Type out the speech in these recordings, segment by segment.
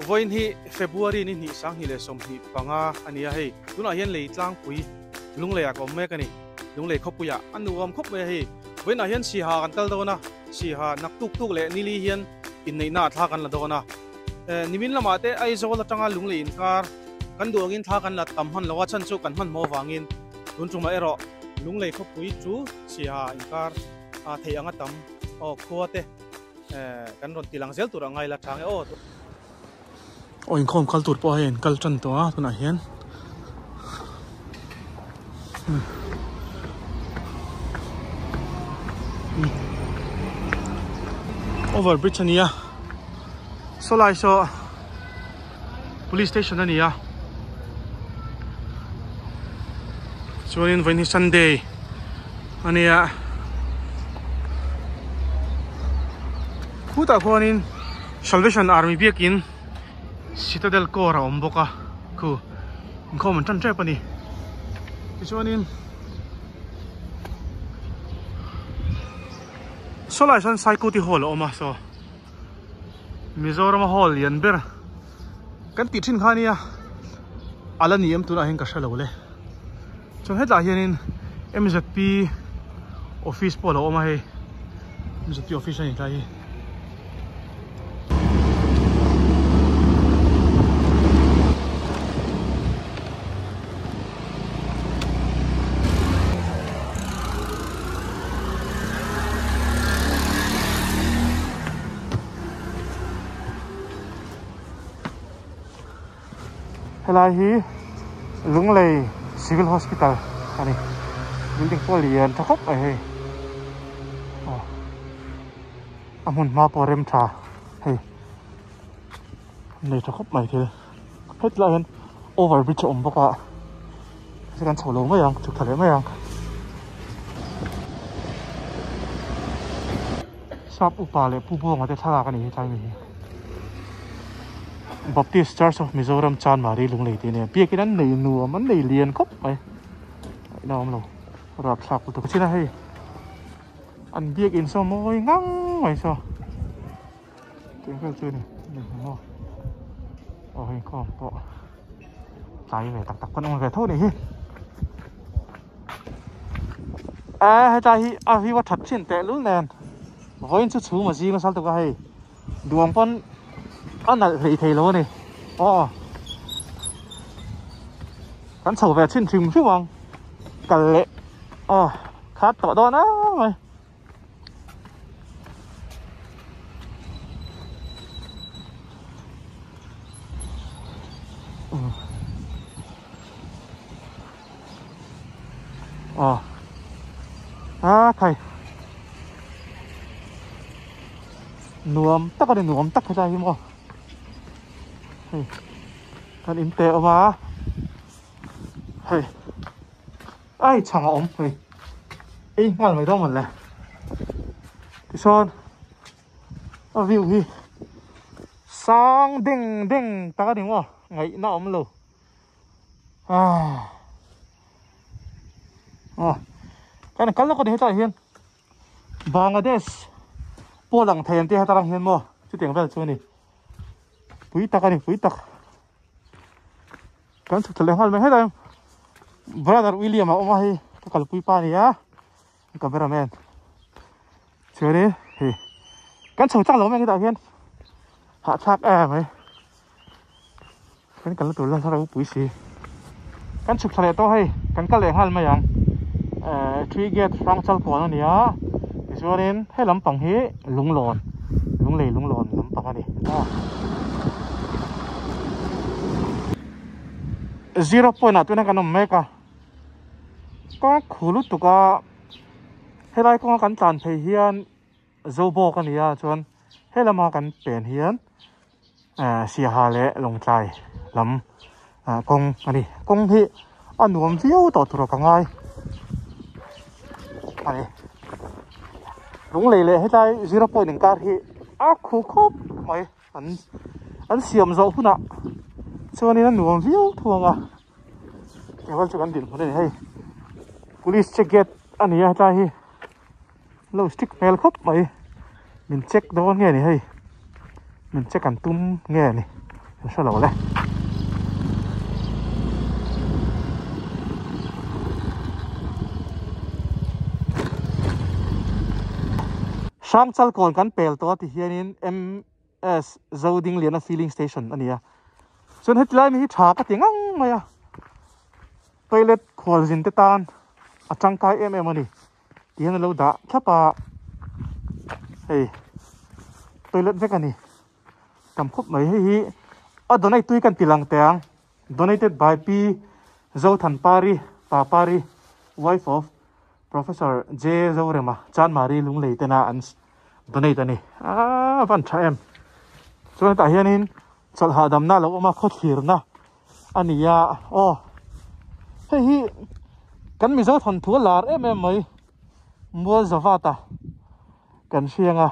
voin hi February ni ni sang hi le som hi panga ania hei tuna hian lei tlang pui lung le a kom me kani lung le khopuya anuam khop me hi voin a hian si ha kan kal dona si ha nak tuk le ni li hian in nei na tha kan la dona nimin lama te ai zo la tanga lung le in kar kan duangin tha kan la tam han lawa chan chu kan han mo wangin tun chuma ero lung le khopui chu si ha in kar a thei anga tam o khuate kan ron tilang zel tur angai la thang e o o in khom kal tur po hen kal chan to a tuna hian over bridge ania so lai so police station ania chuanin voin hi Sunday ania khuta khonin Salvation Army biakin Citadel Core om boka khu khom tan trep ani chuanin solai san psycho ti hall oma so Mizoram hall yan ber kan ti thin khania alani em tuna hen ka shalo le chon hetla hianin MZP office polo oma he MZP office ani tai helai hi lunglei civil hospital ani building polian thakop ai he amun ma porem tha he nei thakop mai thil headline overbridge om boka sekan cholo ma yang chuk thale ma yang sap upale pu bo ngate thala ka ni tai mi Baptist Church of Mizoram Chan Mari lung lei ti ne pia ki nan nei nu man nei lian khop mai na om lo rak thak tu ka china hei an biak in so moi ngang mai so tin ka chu ni mo o hei khom po tai ve tak tak kan ong ve tho ni hi hai tai hi a hi wa that chin te lu nen voin chu chu ma ji ma sal tu ka hei duang pon anh là lì thầy luôn này, cắn sầu về trên chừng phía bằng, cả lệ, khát tỏ đó nó mày, thầy, nuông tắc cái nuông tắc cái gì mà kan inte oma hey ai chang om hey ei ngal mai dong man le ti son a view hi sang ding ding ta ka ding wa ngai na om lo kan kal ko de ta hian Bangladesh polang thaian ti hatarang hian mo chu tiang vel chu ni pui tak ani pui tak kan chuk thale hal me hedam brother William a oma hi ka kal pui pa ni ya cameraman chore he kan chuk chak lo me ta hian ha chak mai kan kal tu la thara pui si kan chuk thale to hei kan kal le hal ma yang three gate rang chal ko no nia chuanin he lampang hi lunglon lampang ani 0 point at na kanom meka ka khulut to ka helai ko kan tan phei hian zobo kan ya chuan helama kan pen hian sia ha le long tlai lam kong ani kong hi anuam viu to turo ka ngai ani lung lei le helai 0 point ning kar hi a khu khop mai an siam zo huna chuan in nuam viu thuanga kewal chu kan din phone ni hei police check gate ania ta hi lo stick mel khop mai min check do nge ni hei min check kan tum nge ni sao lâu đấy sáng chal còn cán pel to thì hiện MS Zoding liền filling station anh à cho hết lại mi thả cái tiếng ngang mày à toilet khol zin te tan a changkai ani ti han lo da thapa hey toilet vek ani kam khop mai hi a donai tui kan pilang teang donated by P Zothan Pari Papari wife of Professor J Zorema Chan Mari Lunglei tena an donate ani van tha em chuan ta hianin chal ha dam na lo ma khot thir na ania o hi kan mi zo thon thu lar em mai mual zawata kan sianga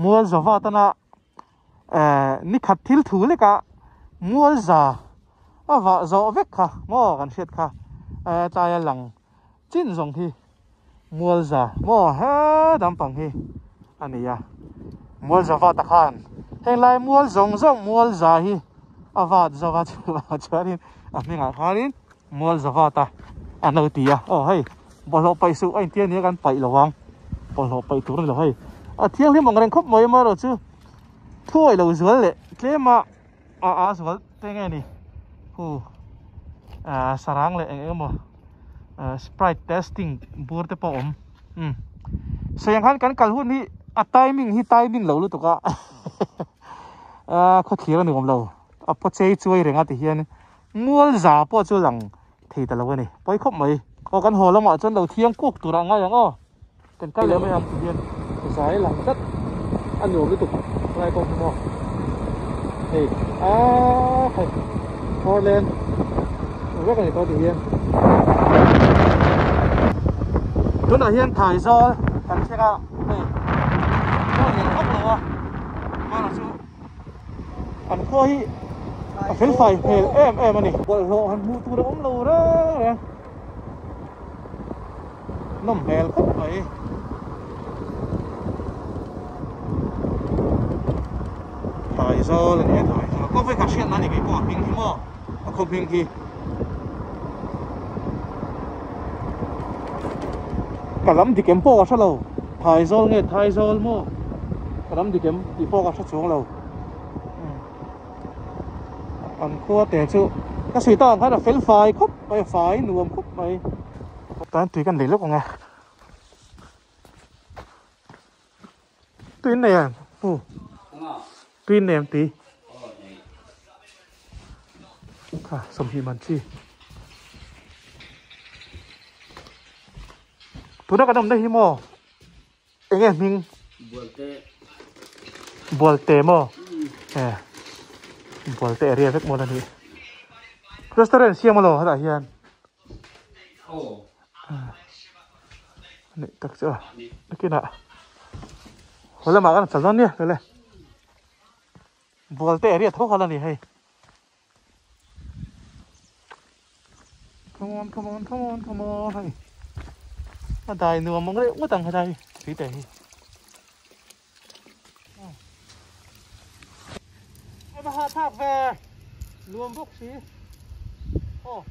mual zawata na ni khat thil thu le ka mual za awa zo vek kha mo kan siat kha ta ya lang chin zong hi mual za mo ha dam pang hi ania mual zawata khan heng lai mual zong zong mual za hi awat zawat charin aminga kharin mual zawata ano tia hey bolo pai su ai tian ni kan pai lawang bolo pai tur lo hey thiang hi mong reng khop moi ma ro chu thui lo zual le tlema a zual te nge ni hu sarang le engemo sprite testing bur te po so yang kan kal hu ni a timing lo lu to ka kho thira ni om lo a po chei chuai renga ti hian mual za po chu lang thei ta lo ni poi khop mai ko kan ho lama chon lo thiang kuk tura nga yang o kan kai le mai am ti hian sai lang tat an no lu tu lai ko mo hey hey Portland rất là có thể hiện chỗ nào hiện thải do cần xe gạo đây có hiện ốc rồi mà là chú ăn khơi phến phải em mà này gọi lộ hắn mua tu đống lâu đó nằm bèl khóc vậy thải do là nghe thải do có phải cả chuyện này cái quả bình thì mà không bình thì cả lắm thì kém po sao lâu thải do nghe thải do mà cả lắm thì kém thì po cả sao xuống lâu ăn khô té chứ cái suy tao cái là phèn phai khúc bay phai nuông khúc bay tao tùyกันเลยlúc nghe tùy này à tùy này em tí sầm hi man chi tụi nó cái đồng đây hi mò anh em mình bolte mò bolte area vek mò này restaurant siang malo hada hian này tak chưa cái nè hồi là mà cái chả nè rồi này bolte area thô khá là này hay come on hay mà đài nửa mong đấy cũng tăng đây tí tệ mà hạ tháp về luôn bốc xí ô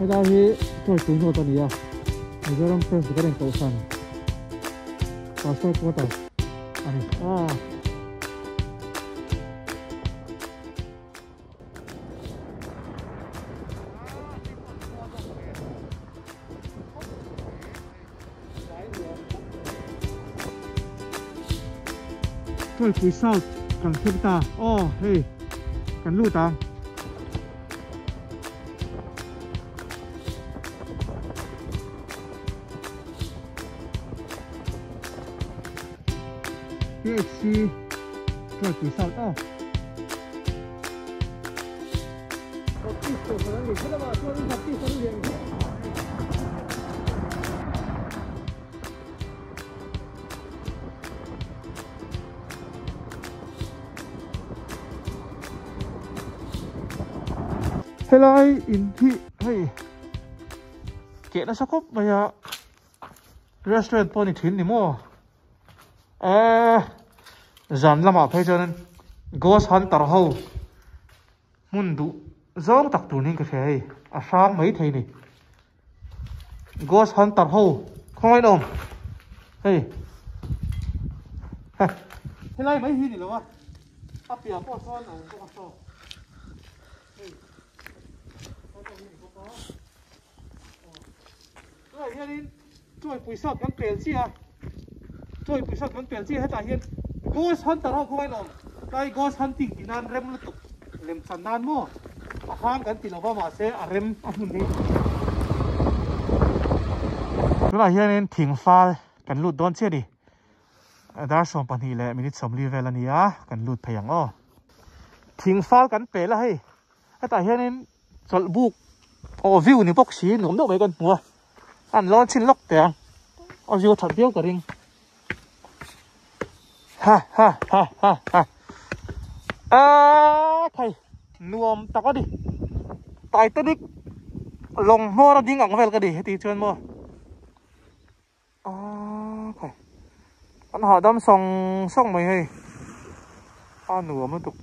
đây thì tôi xuống rồi tao đi à bây giờ đang xem cái đèn cầu sàn và soi qua tàu này tôi quý sau càng thêm ta hey càng lưu ta PHC rồi quý sau helai in thi hei ke na sakop maya restaurant poni thin ni mo zan lama phei chonan ghost hunter ho mun du zong tak tu ning ka thei a sang mai thei ni ghost hunter ho khoi dom hei helai mai hi ni lo wa apia po son ang ko so hiện in tôi bùi sọt gắn bèn chi à tôi bùi sọt gắn bèn chi hết tại hiện ghost hunter không ai làm cái ghost hunting thì nan rem luôn tục rem sẵn nan mo khang gắn thì là bao mà sẽ rem anh đi lúc này hiện in thỉnh pha cần lụt đón chưa đi đã xong bản thì lệ mình sống live về là nia cần lụt phải ô thỉnh pha gắn bèn là hay hết tại hiện in chọn buộc view ni bốc xí ngắm đâu mấy con mua anh lo xin lóc tiền ở dưới thật béo cả ring ha thầy nuông ta có đi tại tất đích lòng mua nó đi ngọng về cái đi thì chuyên mua thầy anh hỏi đâm xong mày hay nuông nó tục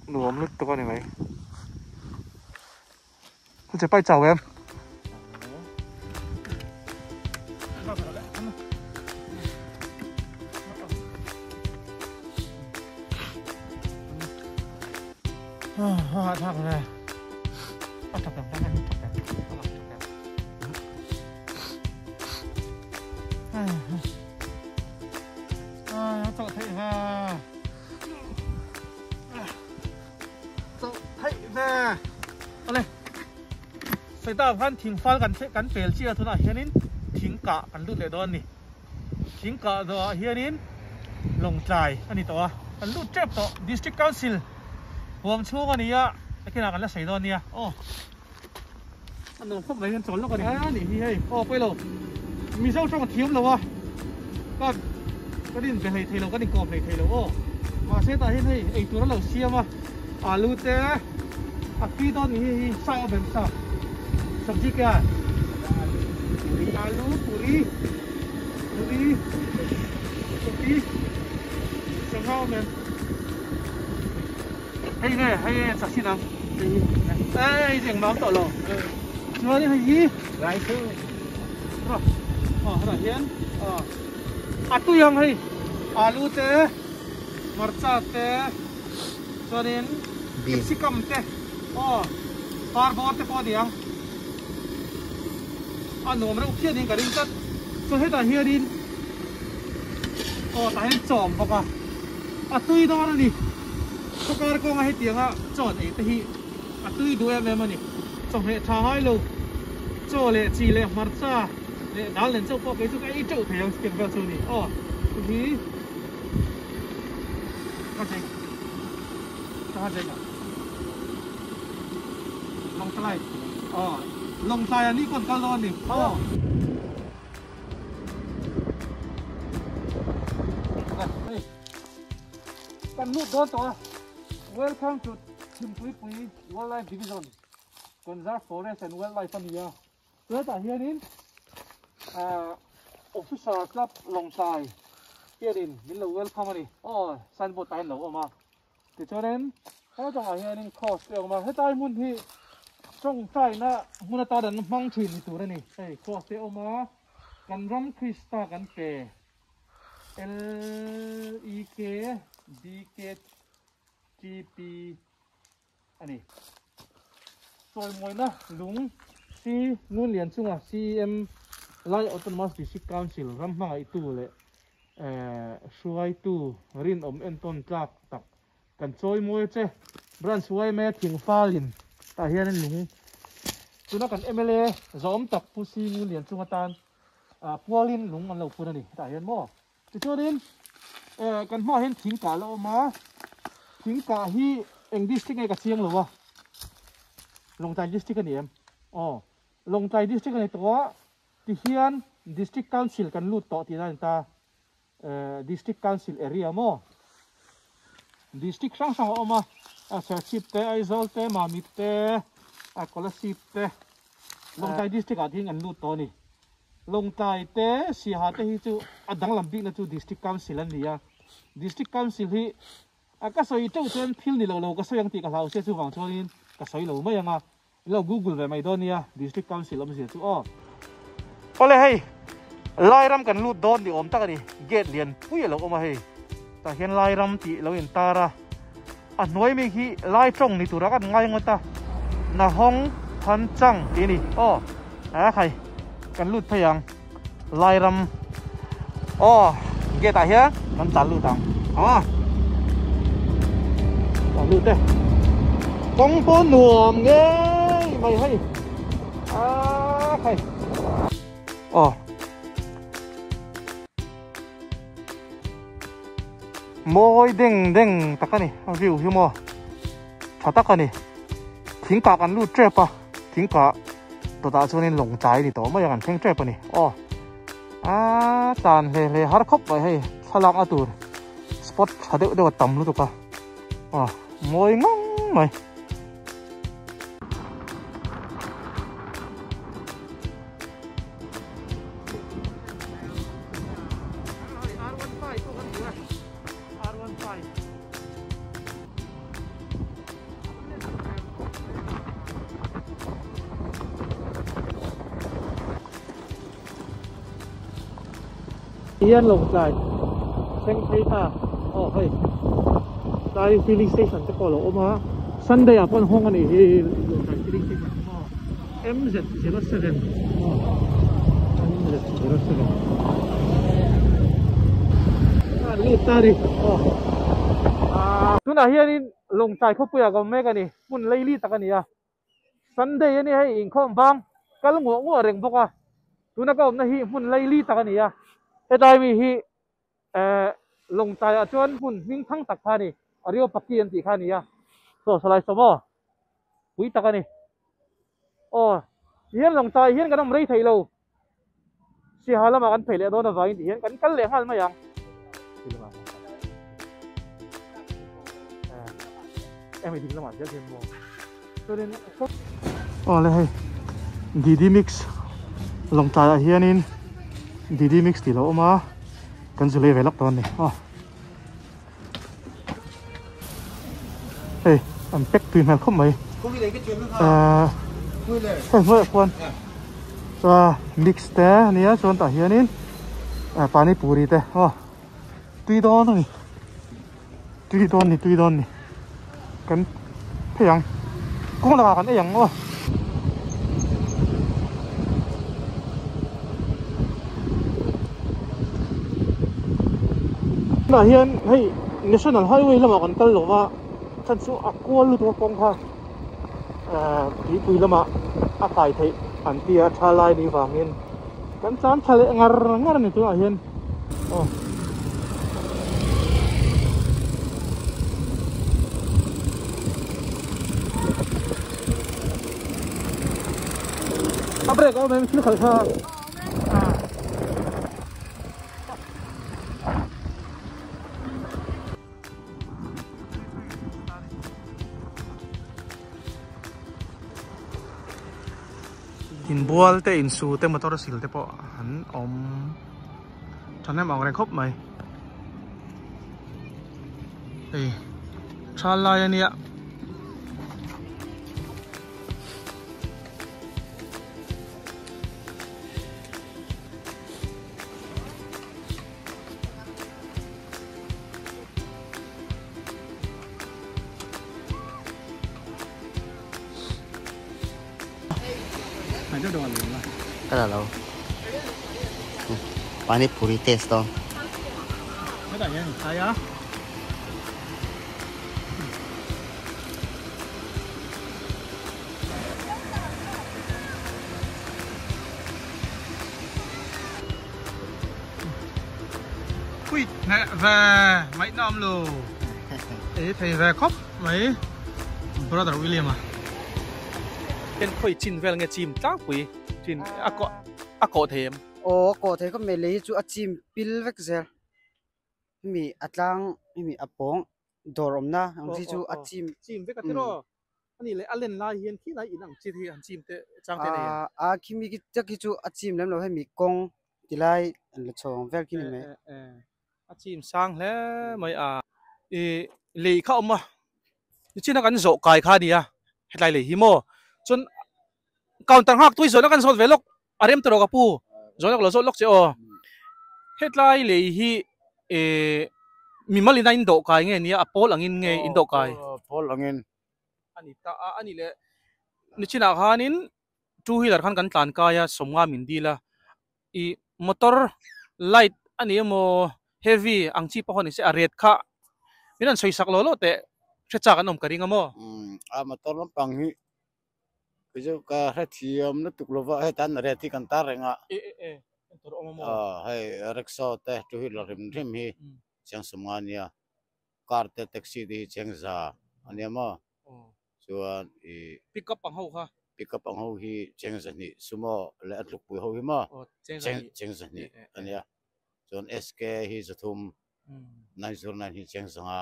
con này mày tôi sẽ bay chào em thằng này tập thấy về này sai taพันทิ้งฟ้ากันเปลี่ยนเชียร์ทุนอ่ะเฮียนินทิ้งกะกันลุดเลยโดนนี่ทิ้งกะตัวเฮียนินลงใจอันนี้ตัวกันลุดเจ็บตัว district council ผมชูกันนี่อ่ะไอ้ขนาดกันแล้วใส่โดนเนี่ยโอ้อันนู้นพวกไหนกันสอนแล้วกันนี่นี่เฮ้ยโอ้ไปเลยมีเจ้าช่องเทียมเลยวะก็ดิ้นไปให้เทโลก็ดิ้นกรอบให้เทโลโอ้มาเสียตาเห็นให้ไอ้ตัวนั้นเราเสียมาลูเต้ปีตอนนี้ใส่เอาแบบสับसब्जी क्या है आलू पूरी सब्जी संभाव में hay saksi nam jeng bám tọt lò nó đi hay gì lại chứ rồi hiền tu yang hay alu te marcha te cho nên capsicum te carbon te po diang nôm nó kia đi cả đi tất cho hết là here đi tại hết chòm bọc tươi đó là đi có cái con hay tiếng chọn ấy thì tươi đuôi em mà nè trong hệ trà hai lô cho lệ chỉ lệ mặt ra lệ đá lên châu có cái chỗ cái chỗ thèm tiền vào chỗ này thì cái gì cái gì long tay lồng tayอันนี้คนก็ร้อนนี่กันลูกโดนตัว Welcome to Thimpui Wildlife Division Conserve Forest and Wildlife ปัญญาเรื่องแต่เฮียนินofficer ครับลงทรายเฮียนินมิลล์ welcome มาดิสันบดตายหนูออกมาติดเจอเน้นเขาต้องเฮียนิน cross ออกมาให้ตายมุนที่ช่องใต้นะมุนตาดันมังชินตัวนี่cross ออกมากันรัมคริสตากันเปLEK DKGP อันนี้ซอยมวยนะลุงซีนู่นเหรียญซุ่งCM Lai Autonomous District Council รำมาไอตู้เลยช่วยตู้รินเอ็นต้นจากตักกันซอยมวยเจ้บรันช่วยแม่ทิ้งฟ้าลินแต่เฮียนั่นลุงตัวนักกัน MLA จอมตักผู้ซีนู่นเหรียญซุ่งตานพัวลินลุงมันเราพูดนี่แต่เฮียนมั่วจะช่วยดินกันมั่วเห็นทิ้งกาเรามาทิ้งกาที่เอ็งดิสติกไงกับเชียงหรือวะลงใจดิสติกกันเองลงใจดิสติกกันในตัวที่เฮียนดิสติกคอนซิลกันรูดต่อที่นั่นตาดิสติกคอนซิลเอเรียมั่วดิสติกช่างออกมาเซอร์ชิปเตไอโซลเตมามิเต scholarship te long tai district athing an lut to ni long tai te si ha te hi chu adang lam bi na chu district council an nia district council hi ka soi chau chen phil ni lo ka soyang ti ka lau se chu wang chonin ka soi lo mai anga lo google ve mai donia district council am se chu o ole hei lai ram kan lut don ni om ta ni gate lian pui lo ma hei ta hian lai ram ti lo in tara a noi mi hi lai chong ni tura kan ngai ngota na hong than chang ti ni o a khai kan lut phayang lai ram o gate ta hian kan tan lut tang lut te kong po nuam nghe mày hay khai môi đeng đeng ta cái này view hiu mo chả ta cái này thính cảกันรูดเจ็บปะthính cảตัวตาชวนนี่หลงใจดิตัวไม่อย่างนั้นเพ่งเจ็บปะนี่จานเลยฮาร์ดคอปไปให้พลังอาตูสปอตหาเดี๋ยวต่ำรู้ตัวปะมวยงั้งไหมyên lồng dài xanh thấy ta hay tại filling stationจะก็หรอมา Sunday อ่ะคนห้องอันนี้ลงจาก filling station มา MZ07 MZ07 รีบตาดิตัวน่ะเฮียนี่ลงจากเขาเปียกกับแม่กันนี่มุ่นไล่รีตะกันนี่อ่ะ Sunday นี่ให้อิงข้อมบังก็ลงหัวเร่งพวกอ่ะตัวน่ะก็อมนะฮีมุ่นไล่รีตะกันนี่อ่ะไอ้ตายมีฮีลงใจอ่ะจนหุ่นวิ่งทั้งตักท่านี่อาริโอปักกี้อันตีข้านี่อ่ะโซ่สไลด์สมอวิ่งตักกันนี่เฮียนลงใจเฮียนกันต้องไม่ไทยเราเสียหายแล้วมากันเพลย์โดนอะไรเฮียนกันเลยหันมายังไม่ถึงละหมาดเยอะเกินโมตัวนี้เลยให้ดีมิกซ์ลงใจเฮียนินดีมิกซ์ตีเราออกมากันจะเลยเวลักตอนนี้เฮ้ยอันเป็กตื่นมาเข้าไหมเมื่อควรจะมิกซ์แต่เนี่ยชวนต่อเฮียนินปานี่ปูรีแต่ตุยดอนนี่กันเพียงกุ้งตะกันไอ้ยังน่าเฮียนให้ National Highway แล้วมากันกันหรอว่าฉันสู้อักกวลตัวกองค่ะปีปุยแล้วมาอักไก่ไทยอันเตียชาลายดีฝั่งนี้กันสามชาลายงานนี่ตัวเฮียนเบรกเอาไหมชื่อเขาท่าอินบัวเตอินซูเตมอเตอร์สิลเตปอหันอมฉันได้มองแรงครบไหมชาลายเนี่ยAda lo. Pani puri taste to. Ada ya, saya. Ui, nè về mấy năm luôn. Thầy về khóc mấy brother William à. Bên khơi chín về nghe chim tác quý. Chín ako thêm ko the ko me le chu achim pil vek zel mi atlang mi apong dorom na ang ji chu achim chim vek atiro อันนี้เลยอันเล่นลายเฮียนที่ไหนอีนังจีที่อันจิมเตจังเตเนี่ย คิมีกิจะกิจูอาจิมแล้วเราให้มีกงทีไรอันละชงเวลกินไหมอาจิมสร้างแล้วไม่เลยเข้ามาที่นักการโจกายคาดีอะเหตุไรเลยฮิโมจนก่อนตั้งหักตัวส่วนนักการโจเวลกอารมณ์ตัวกับผู้ส่วนนักเราโจลกเจ้าเหตุไรเลยฮิมีมาลินาอินโดกายไงเนี่ยอโปลังอินไงอินโดกายพอลังเงินอันนี้ตาอันนี้เลยนี่ชินักฮานินทูฮีลร์ขันกันตันกายสมงามินดีละอีมอเตอร์ไลท์อันนี้โมเฮฟวี่อังชีพคนนี้เสียเรียดค่ะมินันใช้สักโลโลแต่เชื่อจักกันอมกระดิ่งโมมอเตอร์ลำปังฮีคือจะก็ให้เทียมนึกตุกลว่าให้ตันเรียดที่กันตาเรงตัวอมโมให้เร็กซ์เตะทูฮีลร์ริมฮีเชียงสมงานีการ์เตแท็กซี่ที่เชียงซาอันนี้โมส่วนปิกอัพปังหูค่ะปิกอัพปังหูฮีเชียงซันนี่สมอและอัดลูกปุยหูฮีโมเชียงซันนี่อันนี้ส่วน SK ฮีจะทุ่ม909ฮีเชียงสังอา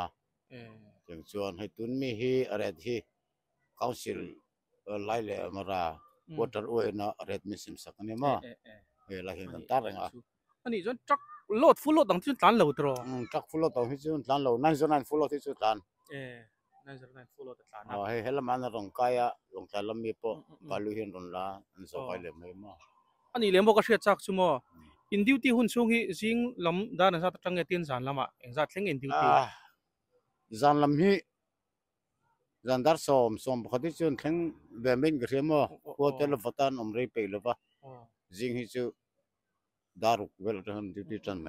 ส่วนให้ตุนมีฮีอะไรที่ council ไล่เลยมารา water oil นะอะไรมีสิมสักอันนี้มั้งไล่เห็นกันตาเองอันนี้จนจักโหลดฟูลโหลดตั้งที่ตันเหลวตัวจักฟูลโหลดตั้งที่ตันเหลว909ฟูลโหลดที่ตัน909ฟูลโหลดตันให้ละมันลงกายลงใจละมีปะกาลุหินรอนละอันสบายเลยไม่มั้งอันนี้เลี้ยงบอกก็เชื่อจักชั่วโมงอินดิวตี้หุ่นช่วงที่จิงลำด้านนั้นสัตว์ตั้งเงินตีนสารละมาเองสัตว์เลี้ยงอินดิวตี้จานลำฮีจานดาร์สมปกติจนเลี้ยงแบบไม่เกลียมั้งพอเทเลฟัตันรีไปเลยปะจิงฮิจูดารุกเวลาทำดิวตี้จันไหม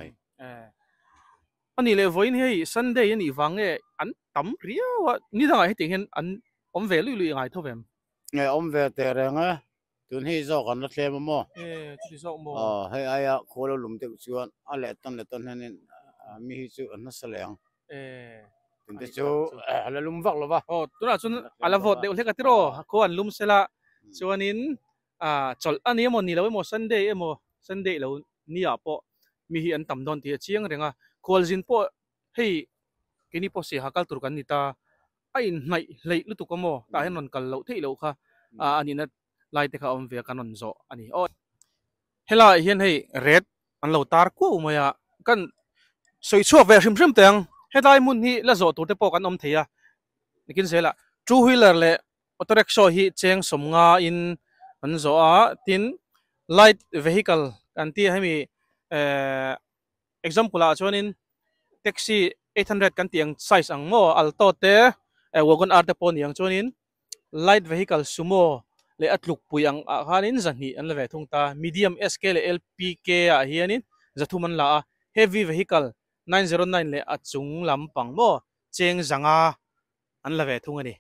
อันนี้เลยวันนี้ซันเดย์นี่ฟังอันตั้มเรียวนี่ทำไมให้ถึงเห็นอันอมเวลุยยังไงทุกแบบอมเวเตอร์เงะตุนฮีโซกันนัดเลี้ยมั้งจุดโซมั้งให้อายะโคลลุมเด็กชวนอะไรตันนั่นมีฮิจูอันนั้นเสลียงตุนเด็กชูอะไรลุมฟักหรือเปล่าตัวนั้นชวนอะไรฟอดเด็กเล็กติโร่โคอันลุมเสละชวนนินจอลอันนี้มันนี่เราไม่หมดซันเดย์ซันเดย์เรานี่อ่ะพอมีอันต่ำดอนที่เชียงเรื่องอ่ะโคลจินพอให้กินนี่พอเสียหักกัลตุรกันนี่ตาไอ้ไหนเลยลุตุกโมตาเห็นนนกันเราที่เราค่ะอันนี้นะไล่แต่เขาเอาเวียกันนนโซอันนี้เฮล่าเห็นให้เรดอันเราตาร์กู้มากันสวยชั่วเวรชิมเตียงเฮล่ามุนฮีละโซตัวเตปกันอมเทียนี่กินเสร็จละทูฮีลเลอร์เล่ออโตเร็กโซฮีเชียงสมงาอินอันโซตินไลท์เวฮิคัลกันที่ให้มีexample ชวนินแท็กซี่800กันที่ยังไซส์อังโมอัลโตเตวกันอาร์เตปอนยังชวนิน light vehicle sumo เลอัตลุกปุยังฮานินจันนี่อันเลเวทุงตา medium SK เล LPK เฮียนินจะทุมันละ heavy vehicle 909เลอัดจุงลำปังโมเจงจังอันเลเวทุงอันนี้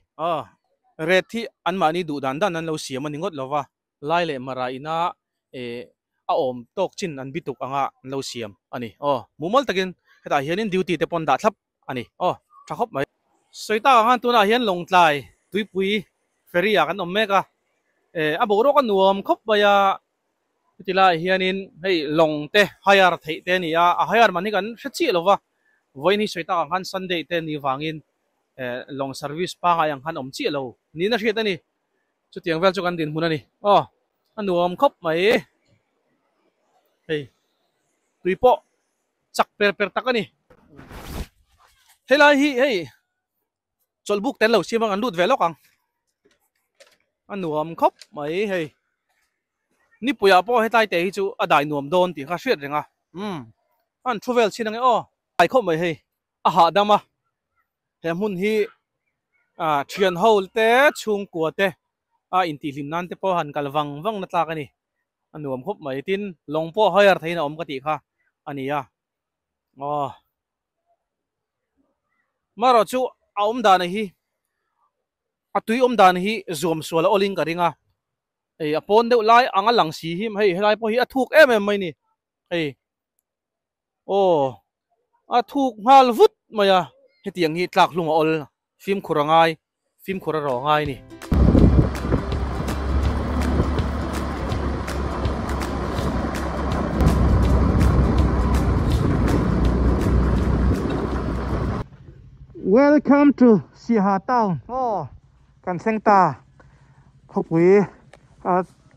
เรทที่อันมานี่ดูดันนั้นเราเสียมันนิงดเลยวะไล่เลมาราอินาอมตกจินอันบิตุกอ่ะเราเสียมอันนี้มุมมอลตะกินแต่เฮียนินดิวตี้เตปอนดัดทับอันนี้ถ้าครบไหมสวยตาหันตัวน่ะเฮียนลงใจตุยปุยเฟรียกันอมเมกะบอกเรากันหนุ่มครบไปที่ละเฮียนินให้ลงเตะไฮยาร์เตะนี่ไฮยาร์มันนี่กันเสียชีหรอวะวันนี้สวยตาหันซันเดย์เตะนี่ฟังอินลงเซอร์วิสป้ายังหันอมชีเรานี่น่าเชื่อนี่จุดยังเวลจุกันดินมุนันนี่อันหนุ่มครบไหมเฮ้ยตุยโปจักเปิดตักนี่เฮ้ยเฮ้ยจลบุกเต็นเราเชื่อมังอันดูดเวลกังอันหนุ่มครบไหมเฮ้ยนี่ปุยอาโปให้ตายเตะจูอได้หนุ่มโดนตีข้าเชื่อเรื่องอันทรูเวลชินังไอ้ครบไหมเฮ้ยหาดามาเฮ้ยมุนฮีเชียนโฮลเตะชุงกัวเตะอินทิลิมนันเตะพอหันกัลวังนัดลากันนี่อันหนุ่มครบไหมตินลงพ่อให้อะไรนะอมกติค่ะอันนี้มารอจูเอาอมดานฮีตุยอมดานฮีรวมส่วนละอลิงกันริงปนเดวไล่อังหลังสีหิมเฮ้ยไล่พอฮีถูกไม่นี่เฮ้ยถูกฮาลวุดมาเฮียงฮีตลักลุงอลฟิล์มคุรง่ายฟิล์มคุรรอง่ายนี่Welcome to Siha Town. กันเส้งตาเขาปุ๋ย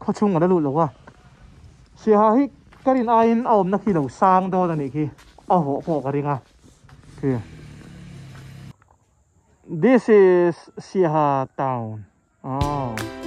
เขาชุ่งกันได้หลุดหรอวะเสียหายกันอินไอ้เอานักขี่เราสร้างโดนนี่คือเอาหัวโผล่กันดิงะคือ this is Siha town oh